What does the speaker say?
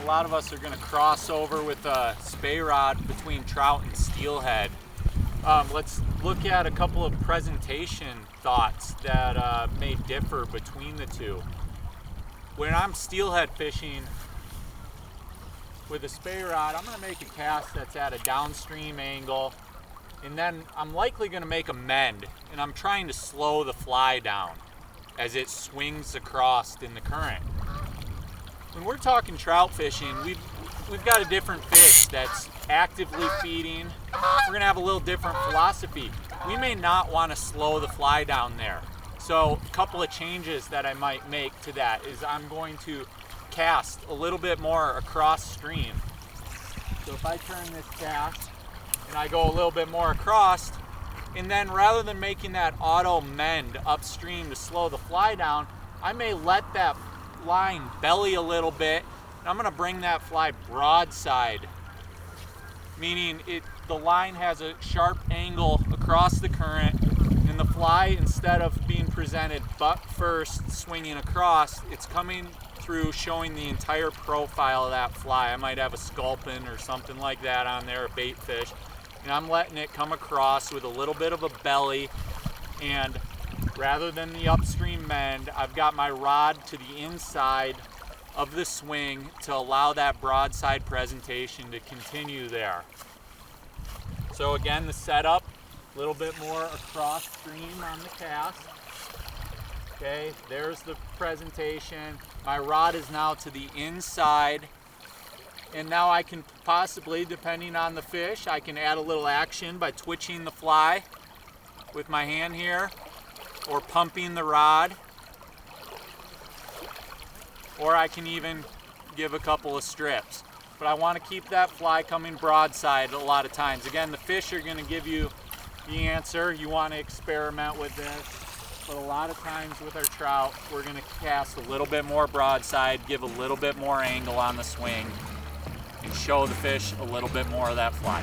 lot of us are going to cross over with a spey rod between trout and steelhead. Let's look at a couple of presentation thoughts that may differ between the two. When I'm steelhead fishing with a spey rod, I'm going to make a cast that's at a downstream angle, and then I'm likely going to make a mend, and I'm trying to slow the fly down as it swings across in the current. When we're talking trout fishing, we've got a different fish that's actively feeding. We're going to have a little different philosophy. We may not want to slow the fly down there. So a couple of changes that I might make to that is I'm going to cast a little bit more across stream. So if I turn this cast and I go a little bit more across, and then rather than making that auto mend upstream to slow the fly down, I may let that line belly a little bit, and I'm going to bring that fly broadside, meaning the line has a sharp angle across the current, and the fly, instead of being presented butt first swinging across, it's coming through showing the entire profile of that fly. I might have a sculpin or something like that on there, a bait fish, and I'm letting it come across with a little bit of a belly, and rather than the upstream mend, I've got my rod to the inside of the swing to allow that broadside presentation to continue there. So again, the setup, a little bit more across stream on the cast. Okay, there's the presentation. My rod is now to the inside, and now I can possibly, depending on the fish, I can add a little action by twitching the fly with my hand here, or pumping the rod, or I can even give a couple of strips. But I want to keep that fly coming broadside a lot of times. Again, the fish are going to give you the answer. You want to experiment with this, but a lot of times with our trout, we're going to cast a little bit more broadside, give a little bit more angle on the swing, and show the fish a little bit more of that fly.